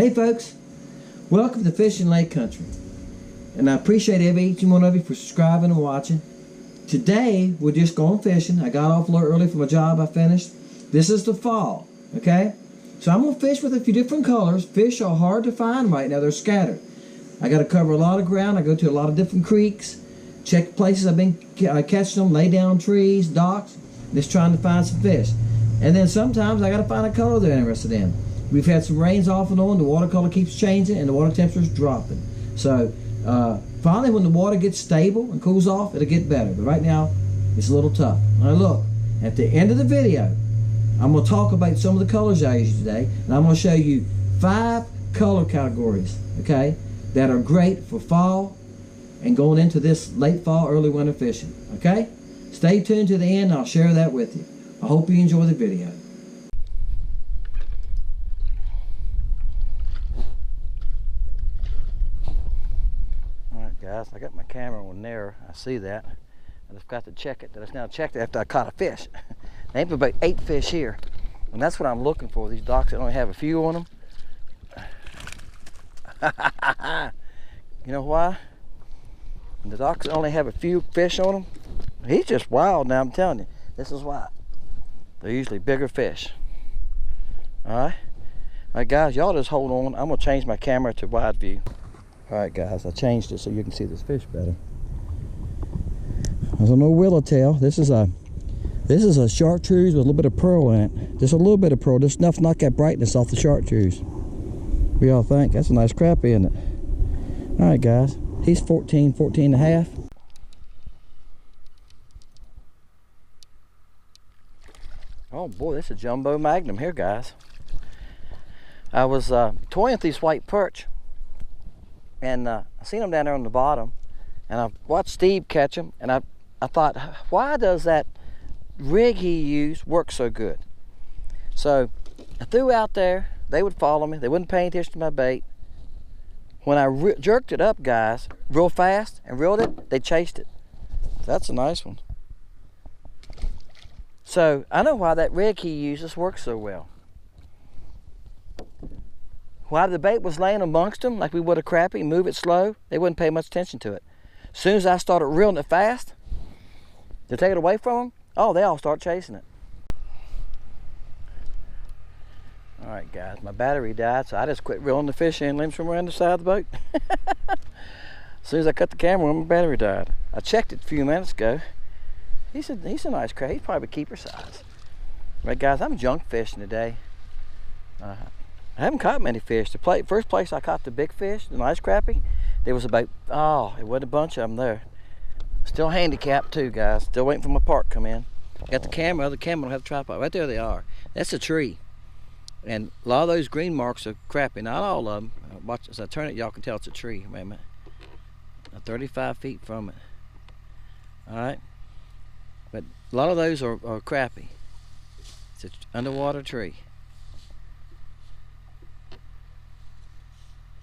Hey folks, welcome to Fishing Lake Country, and I appreciate each one of you for subscribing and watching. Today we're just going fishing. I got off a little early from a job I finished. This is the fall, okay? So I'm going to fish with a few different colors. Fish are hard to find right now, they're scattered. I got to cover a lot of ground. I go to a lot of different creeks, check places I've been catching them, lay down trees, docks, just trying to find some fish. And then sometimes I got to find a color they're interested in. We've had some rains off and on, the watercolor keeps changing and the water temperature is dropping. So finally when the water gets stable and cools off, it'll get better. But right now, it's a little tough. Now look, at the end of the video, I'm going to talk about some of the colors I use today, and I'm going to show you 5 color categories, okay, that are great for fall and going into this late fall, early winter fishing, okay? Stay tuned to the end, and I'll share that with you. I hope you enjoy the video. Guys, I got my camera on there. I see that. I just got to check it. I just now checked it after I caught a fish. There ain't about 8 fish here, and that's what I'm looking for. These docks that only have a few on them. You know why? When the docks only have a few fish on them, he's just wild. Now I'm telling you, this is why. They're usually bigger fish. All right, guys, y'all just hold on. I'm gonna change my camera to wide view. Alright guys, I changed it so you can see this fish better. There's no willowtail. This is a chartreuse with a little bit of pearl in it. Just a little bit of pearl, just enough to knock that brightness off the chartreuse. What y'all think? That's a nice crappie, isn't it? Alright guys, he's 14 and a half. Oh boy, this is a jumbo magnum here, guys. I was toying with these white perch, and I seen them down there on the bottom, and I watched Steve catch them, and I thought, why does that rig he used work so good? So I threw out there. They would follow me. They wouldn't pay attention to my bait. When I jerked it up, guys, real fast and reeled it, they chased it. That's a nice one. So I know why that rig he uses works so well. While the bait was laying amongst them, like we would a crappie, move it slow, they wouldn't pay much attention to it. As soon as I started reeling it fast to take it away from them, oh, they all start chasing it. All right, guys, my battery died, so I just quit reeling the fish in, leaving from around the side of the boat. As soon as I cut the camera on, my battery died. I checked it a few minutes ago. He's a nice crappie. He's probably keeper size. Right, guys, I'm junk fishing today. I haven't caught many fish. The first place I caught the big fish, the nice crappie, there was about, it wasn't a bunch of them there. Still handicapped too, guys. Still waiting for my part to come in. Got the camera don't have the tripod. Right there they are. That's a tree. And a lot of those green marks are crappie. Not all of them. Watch, as I turn it, y'all can tell it's a tree. Wait a minute. 35 feet from it. All right. But a lot of those are crappie. It's an underwater tree.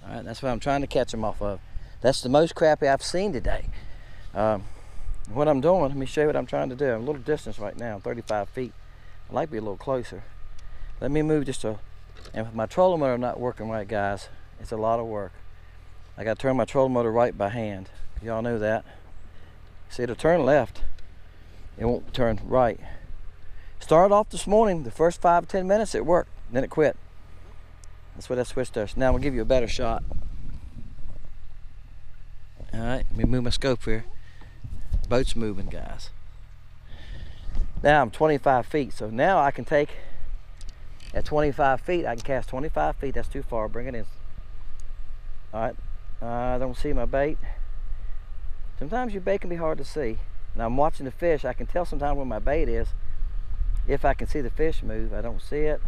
All right, that's what I'm trying to catch them off of. That's the most crappie I've seen today. What I'm doing, let me show you what I'm trying to do. I'm a little distance right now, 35 feet. I'd like to be a little closer. Let me move just a, and with my trolling motor not working right, guys, it's a lot of work. I got to turn my trolling motor right by hand. Y'all know that. See, it'll turn left. It won't turn right. Started off this morning, the first 5 to 10 minutes it worked, then it quit. That's what that switch does. Now I'm gonna give you a better shot. All right, let me move my scope here. Boat's moving, guys. Now I'm 25 feet, so now I can take, at 25 feet, I can cast 25 feet. That's too far, bring it in. All right, I don't see my bait. Sometimes your bait can be hard to see. Now I'm watching the fish. I can tell sometimes where my bait is. If I can see the fish move, I don't see it.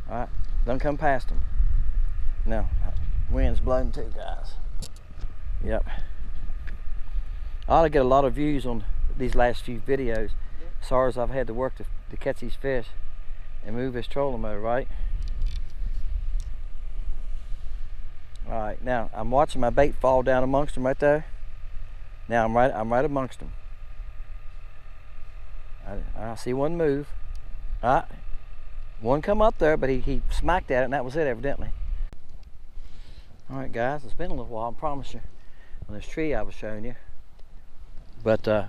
All right. Don't come past them. No, wind's blowing too, guys. Yep. I ought to get a lot of views on these last few videos. Sorry as I've had to work to catch these fish and move this trolling motor, right? All right, now I'm watching my bait fall down amongst them right there. Now I'm right amongst them. I see one move. All right. One come up there, but he smacked at it, and that was it, evidently. Alright guys, it's been a little while, I promise you, on this tree I was showing you. But I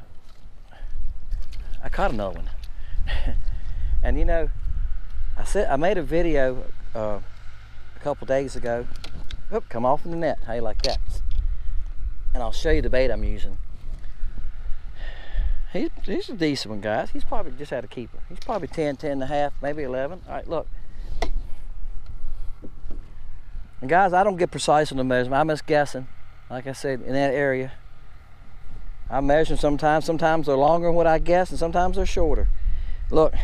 caught another one. And you know, I made a video a couple days ago. Oop, come off in the net, how you like that? And I'll show you the bait I'm using. He's a decent one, guys. He's probably just had a keeper. He's probably 10, 10 and a half, maybe 11. Alright, look. And guys, I don't get precise on the measurement. I'm just guessing, like I said, in that area. I measure sometimes. Sometimes they're longer than what I guess, and sometimes they're shorter. Look,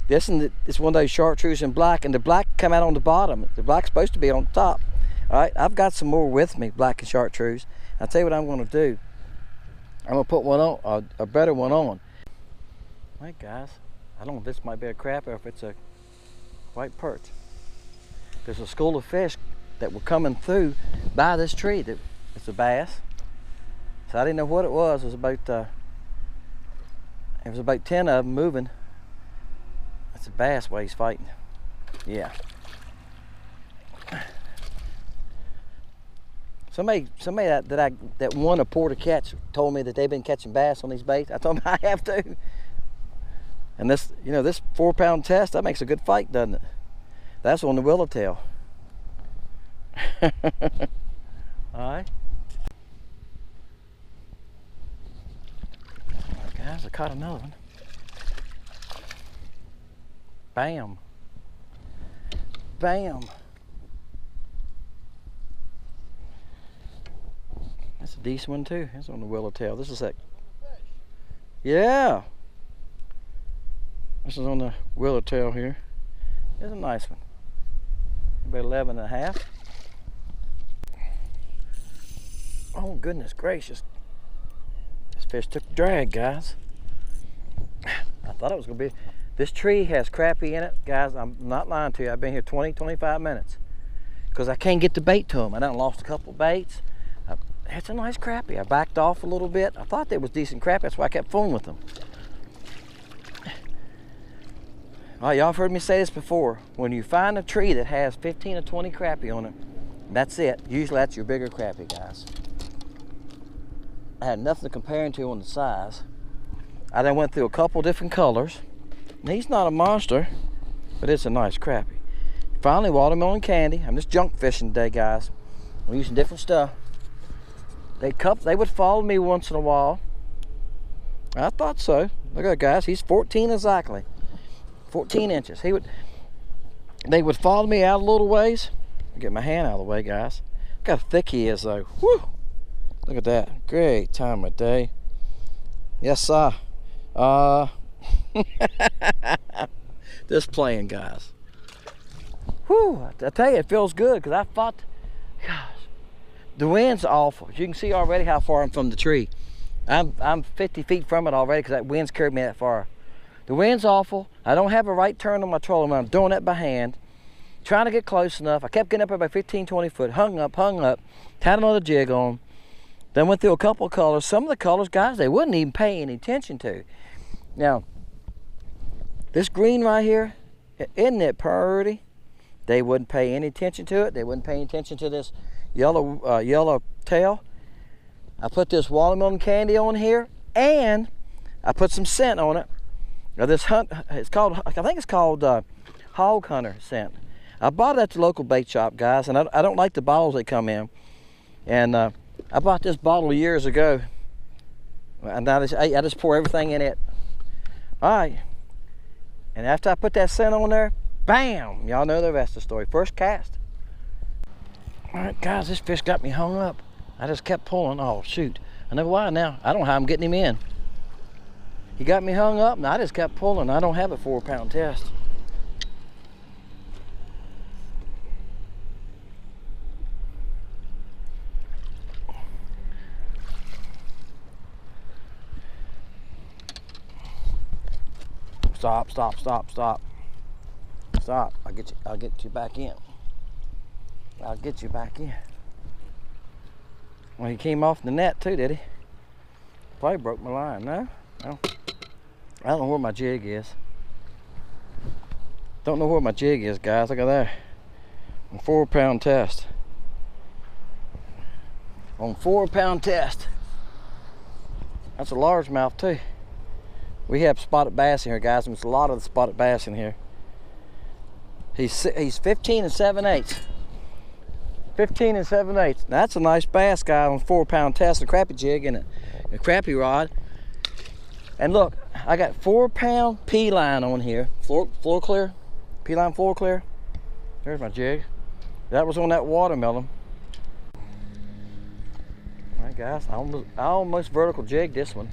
this is one of those Chartreuse in black, and the black come out on the bottom. The black's supposed to be on the top. All right, I've got some more with me, black and Chartreuse. I'll tell you what I'm going to do. I'm going to put one on, a better one on. All right, guys. I don't know if this might be a crappie or if it's a white perch. There's a school of fish that were coming through by this tree. It's a bass. So I didn't know what it was. It was about 10 of them moving. It's a bass while he's fighting. Yeah. Somebody that won a port to catch told me that they've been catching bass on these baits. I told them I have to. And this, you know, this 4-pound test, that makes a good fight, doesn't it? That's on the willowtail. All right. Guys, I caught another one. Bam. Bam. That's a decent one too. That's on the willowtail. This is that. Yeah. This is on the willowtail here. It's a nice one. About 11 and a half. Oh goodness gracious. This fish took a drag, guys. I thought it was gonna be. This tree has crappie in it, guys. I'm not lying to you. I've been here 20, 25 minutes because I can't get the bait to them. I done lost a couple baits. It's a nice crappie. I backed off a little bit. I thought they was decent crappie. That's why I kept fooling with them. All right, y'all have heard me say this before. When you find a tree that has 15 or 20 crappie on it, that's it. Usually that's your bigger crappie, guys. I had nothing to compare him to on the size. I then went through a couple different colors. And he's not a monster, but it's a nice crappie. Finally, watermelon candy. I'm just junk fishing today, guys. I'm using different stuff. They would follow me once in a while. I thought so. Look at that, guys. He's 14 exactly. 14 inches. They would follow me out a little ways. I'll get my hand out of the way, guys. Look how thick he is, though. Whew. Look at that. Great time of day. Yes, sir. Just playing, guys. Whew. I tell you, it feels good because I fought. Gosh, the wind's awful. As you can see already how far I'm from the tree. I'm 50 feet from it already because that wind's carried me that far. The wind's awful. I don't have a right turn on my trolling. I'm doing it by hand. Trying to get close enough. I kept getting up about 15, 20 foot. Hung up. Had another jig on. Then went through a couple of colors. Some of the colors, guys, they wouldn't even pay any attention to. Now, this green right here, isn't it pretty? They wouldn't pay any attention to it. They wouldn't pay any attention to this yellow tail. I put this watermelon candy on here, and I put some scent on it. Now this I think it's called Hog Hunter scent. I bought it at the local bait shop, guys, and I don't like the bottles they come in. And I bought this bottle years ago, and I just pour everything in it. All right, and after I put that scent on there, bam! Y'all know the rest of the story. First cast. All right, guys, this fish got me hung up. I just kept pulling. Oh, shoot. I know why now. I don't know how I'm getting him in. He got me hung up, and I just kept pulling. I don't have a 4-pound test. Stop. Stop. I'll get you back in. I'll get you back in. Well, he came off the net too, did he? Probably broke my line, no? No. I don't know where my jig is. Don't know where my jig is, guys. Look at that. On 4-pound test. On 4-pound test. That's a largemouth too. We have spotted bass in here, guys, and there's a lot of the spotted bass in here. He's 15 7/8. 15 7/8. Now, that's a nice bass, guy, on 4-pound test, a crappie jig and a crappie rod. And look, I got 4-pound P-Line on here, FloroClear, P-Line FloroClear. There's my jig. That was on that watermelon. All right, guys, I almost vertical jigged this one.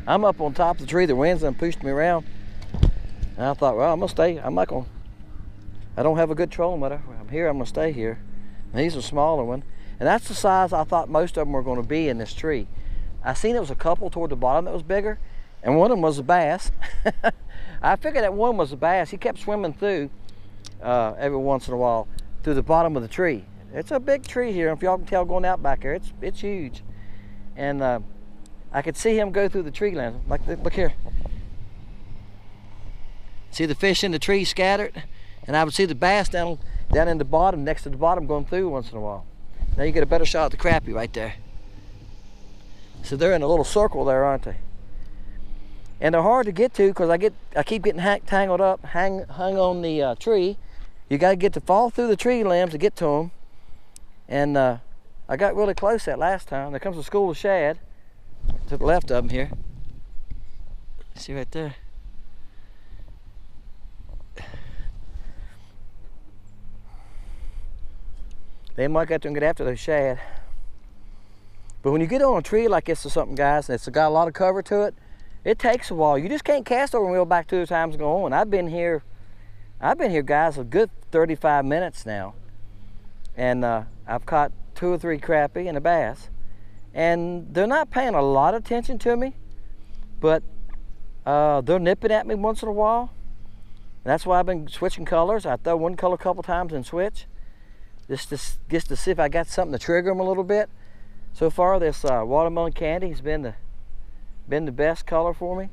I'm up on top of the tree. The wind's done pushed me around. And I thought, well, I'm gonna stay. I don't have a good trolling motor. I'm here. I'm gonna stay here. And he's a smaller one, and that's the size I thought most of them were going to be in this tree. I seen it was a couple toward the bottom that was bigger, and one of them was a bass. I figured that one was a bass. He kept swimming through every once in a while through the bottom of the tree. It's a big tree here. If y'all can tell going out back there, it's huge. And I could see him go through the tree line. Look here. See the fish in the tree scattered? And I would see the bass down in the bottom, next to the bottom, going through once in a while. Now you get a better shot at the crappie right there. So they're in a little circle there, aren't they? And they're hard to get to because I keep getting tangled up, hung on the tree. You got to get to fall through the tree limbs to get to them. And I got really close that last time. There comes a school of shad to the left of them here. See right there. They might get to and get after those shad. But when you get on a tree like this or something, guys, and it's got a lot of cover to it, it takes a while. You just can't cast over and reel back 2 times and go on. I've been here, guys, a good 35 minutes now. And I've caught 2 or 3 crappie and a bass. And they're not paying a lot of attention to me, but they're nipping at me once in a while. And that's why I've been switching colors. I throw one color a couple times and switch. Just to see if I got something to trigger them a little bit. So far, this watermelon candy has been the best color for me.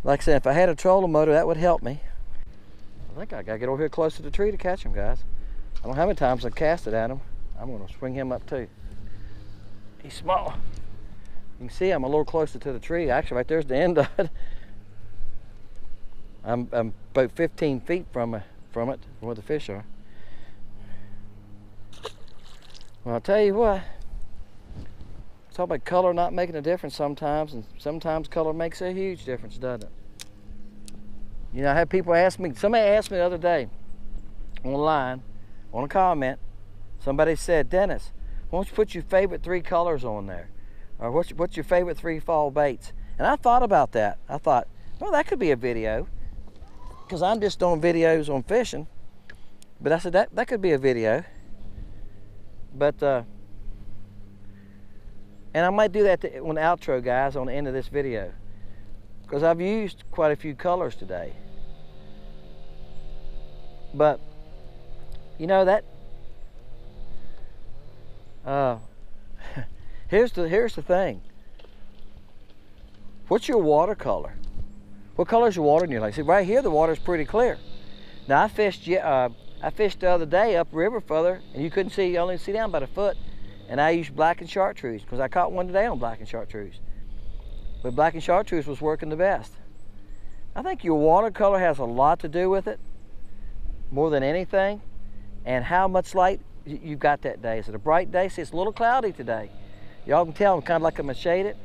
Like I said, if I had a trolling motor, that would help me. I think I gotta get over here close to the tree to catch him, guys. I don't know how many times I've cast it at him. I'm gonna swing him up too. He's small. You can see I'm a little closer to the tree. Actually, right there's the end of it. I'm about 15 feet from it, where the fish are. Well, I'll tell you what, talk about color not making a difference sometimes, and sometimes color makes a huge difference, doesn't it? You know, I had people ask me, somebody asked me the other day online, on a comment, somebody said, Dennis, why don't you put your favorite 3 colors on there? Or what's your favorite 3 fall baits? And I thought about that. I thought, well, that could be a video, because I'm just doing videos on fishing. But I said, that could be a video. But, and I might do that on the outro, guys, on the end of this video. Because I've used quite a few colors today. But, you know, that, here's the thing. What's your watercolor? What color is your water in your lake? See, right here, the water's pretty clear. Now, I fished the other day upriver further, and you couldn't see, you only see down about a foot. And I used black and Chartreuse, because I caught one today on black and Chartreuse. But black and Chartreuse was working the best. I think your watercolor has a lot to do with it, more than anything, and how much light you've got that day. Is it a bright day? See, it's a little cloudy today. Y'all can tell I'm kind of like I'm shaded,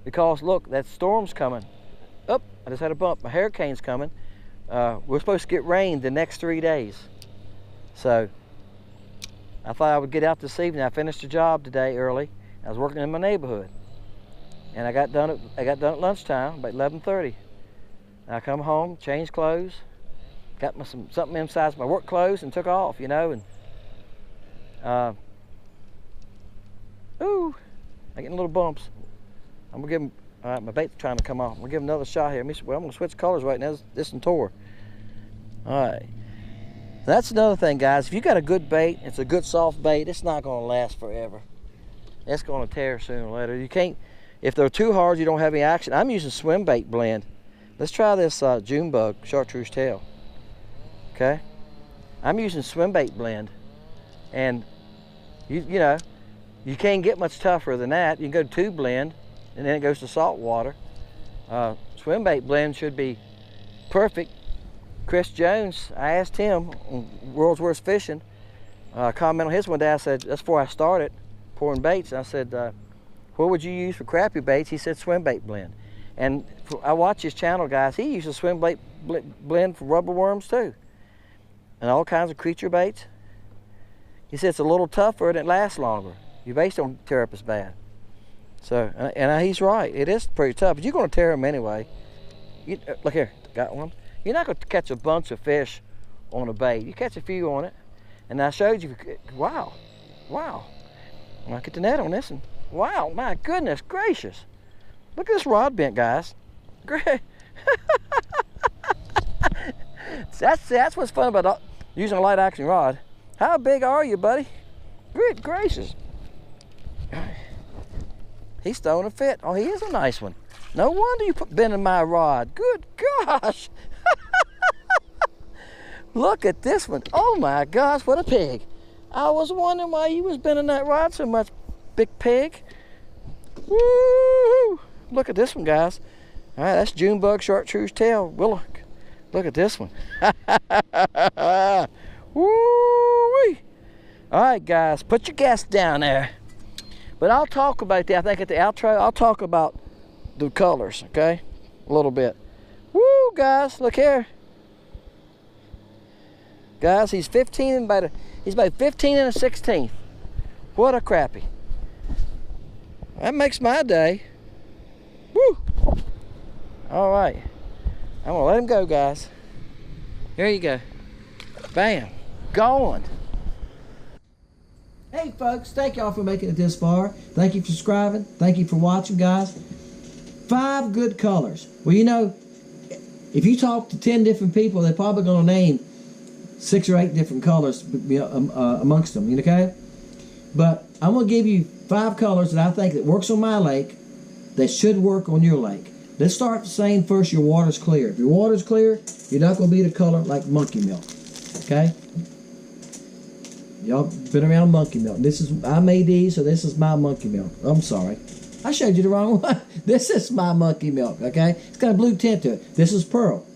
because look, that storm's coming. Oh, I just had a bump. My hurricane's coming. We're supposed to get rain the next 3 days. So I thought I would get out this evening. I finished the job today early. I was working in my neighborhood, and I got done at lunchtime, about 11:30. I come home, changed clothes, got something inside my work clothes, and took off. You know, and ooh, I getting little bumps. I'm gonna give them. All right, my bait's trying to come off. I'm gonna give him another shot here. Well, I'm gonna switch colors right now. This one tore. All right. That's another thing, guys. If you got a good bait, it's a good soft bait, it's not going to last forever. It's going to tear sooner or later. You can't, if they're too hard, you don't have any action. I'm using swim bait blend. Let's try this June bug chartreuse tail. Okay. I'm using swim bait blend, and you know, you can't get much tougher than that. You can go to 2 blend, and then it goes to salt water. Swim bait blend should be perfect. Chris Jones, I asked him on World's Worst Fishing, comment on his one day. I said, that's before I started pouring baits. And I said, what would you use for crappie baits? He said swim bait blend. And I watch his channel, guys. He uses swim bait blend for rubber worms too, and all kinds of creature baits. He said it's a little tougher and it lasts longer. Your baits don't tear up as bad. So, and he's right. It is pretty tough, but you're going to tear them anyway. Look here, got one. You're not going to catch a bunch of fish on a bait. You catch a few on it. And I showed you, wow, wow. I'll get the net on this one. Wow, my goodness gracious. Look at this rod bent, guys. Great. That's what's fun about using a light action rod. How big are you, buddy? Good gracious. He's throwing a fit. Oh, he is a nice one. No wonder you put bending my rod. Good gosh. Look at this one. Oh my gosh, what a pig. I was wondering why you was bending that rod so much, big pig. Woo! Look at this one, guys. All right, that's June bug chartreuse tail. Look at this one. Woo-wee! All right, guys, put your gas down there. But I'll talk about that. I think at the outro, I'll talk about the colors, okay? A little bit. Woo, guys, look here. Guys, he's 15 and about he's about 15 and a 16th. What a crappie. That makes my day. Woo! All right. I'm gonna let him go, guys. Here you go. Bam. Gone. Hey folks, thank y'all for making it this far. Thank you for subscribing. Thank you for watching, guys. 5 good colors. Well, you know, if you talk to 10 different people, they're probably gonna name 6 or 8 different colors amongst them, okay? But I'm gonna give you 5 colors that I think that works on my lake that should work on your lake. Let's start saying first your water's clear. If your water's clear, you're not gonna be the color like monkey milk, okay? Y'all been around monkey milk. I made these, so this is my monkey milk. I'm sorry. I showed you the wrong one. This is my monkey milk, okay? It's got a blue tint to it. This is pearl,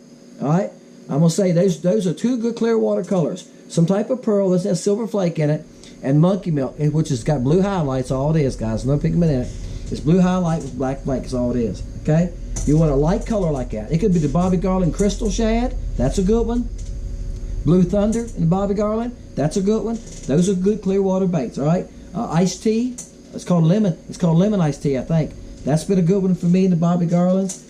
all right? I'm going to say those are 2 good clear water colors. Some type of pearl that has silver flake in it, and monkey milk, which has got blue highlights, all it is, guys. No pigment in it. It's blue highlight with black flake is all it is, okay? You want a light color like that. It could be the Bobby Garland Crystal Shad. That's a good one. Blue Thunder and Bobby Garland. That's a good one. Those are good clear water baits, all right? Iced tea. It's called lemon. It's called lemon iced tea, I think. That's been a good one for me and the Bobby Garlands.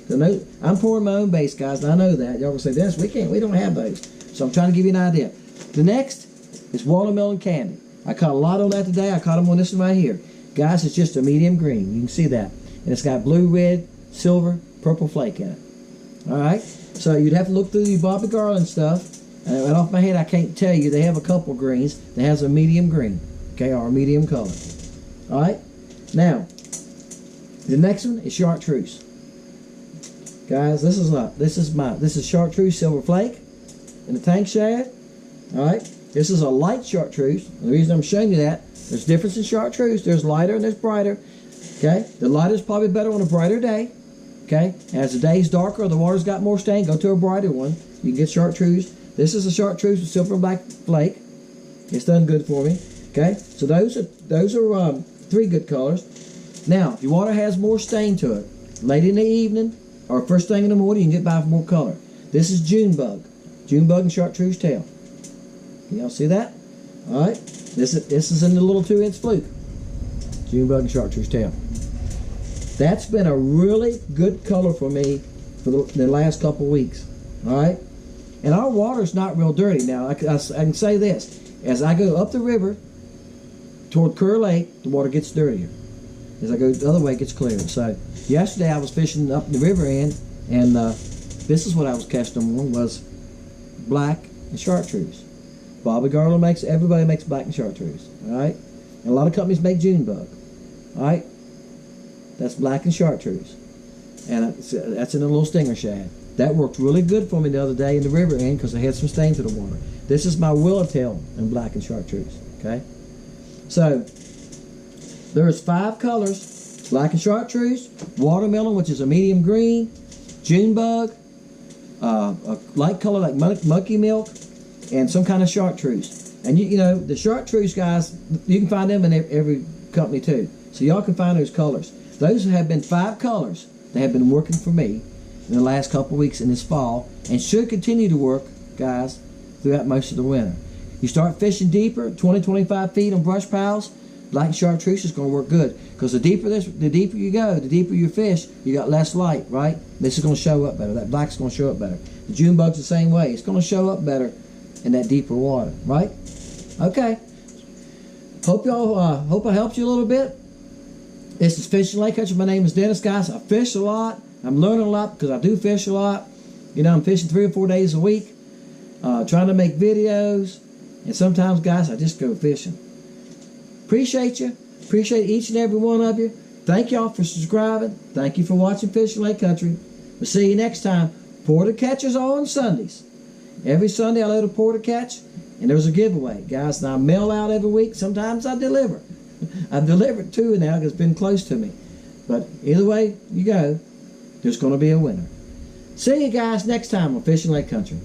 I'm pouring my own baits, guys, and I know that. Y'all gonna say, Dennis, we don't have those. So I'm trying to give you an idea. The next is watermelon candy. I caught a lot on that today. I caught them on this one right here. Guys, it's just a medium green. You can see that. And it's got blue, red, silver, purple flake in it. All right? So you'd have to look through the Bobby Garland stuff. And right off my head, I can't tell you. They have a couple greens that has a medium green, okay, or a medium color. All right? Now, the next one is Chartreuse. Guys, this is Chartreuse Silver Flake in the tank shad. All right? This is a light Chartreuse. And the reason I'm showing you that, there's difference in Chartreuse. There's lighter and there's brighter. Okay? The lighter is probably better on a brighter day. Okay? As the day's darker or the water's got more stain, go to a brighter one. You can get Chartreuse. This is a Chartreuse with silver and black flake. It's done good for me. Okay? So those are 3 good colors. Now, if your water has more stain to it, late in the evening or first thing in the morning, you can get by for more color. This is June bug. June bug and Chartreuse tail. Can y'all see that? All right. This is in the little 2-inch fluke. June bug and Chartreuse tail. That's been a really good color for me for the last couple weeks. All right. And our water's not real dirty. Now, I can say this. As I go up the river toward Kerr Lake, the water gets dirtier. As I go the other way, it gets clearer. So, yesterday I was fishing up the river end, and this is what I was casting on, was black and Chartreuse. Bobby Garland everybody makes black and Chartreuse. All right? And a lot of companies make June bug. All right? That's black and Chartreuse. and that's in a little stinger shad. That worked really good for me the other day in the river end because I had some stains in the water. This is my Willowtail in black and chartreuse. Okay, so there's 5 colors: black and chartreuse, watermelon, which is a medium green, Junebug, a light color like monkey milk, and some kind of chartreuse. And you know the chartreuse, guys, you can find them in every company too. So y'all can find those colors. Those have been 5 colors that have been working for me in the last couple of weeks in this fall, and should continue to work, guys, throughout most of the winter. You start fishing deeper, 20-25 feet on brush piles, black and chartreuse is going to work good, because the deeper you go, the deeper you fish, you got less light, right? This is going to show up better. That black's going to show up better. The Junebug's the same way. It's going to show up better in that deeper water, right? Okay. Hope I helped you a little bit. This is Fishing Lake Country. My name is Dennis, guys. I fish a lot. I'm learning a lot because I do fish a lot. You know, I'm fishing 3 or 4 days a week, trying to make videos, and sometimes, guys, I just go fishing. Appreciate you. Appreciate each and every one of you. Thank y'all for subscribing. Thank you for watching Fishing Lake Country. We'll see you next time. Porter catches on Sundays. Every Sunday I load a porter catch, and there's a giveaway, guys. And I mail out every week. Sometimes I deliver. I've delivered 2 now because it's been close to me. But either way you go, there's going to be a winner. See you guys next time on Fishing Lake Country.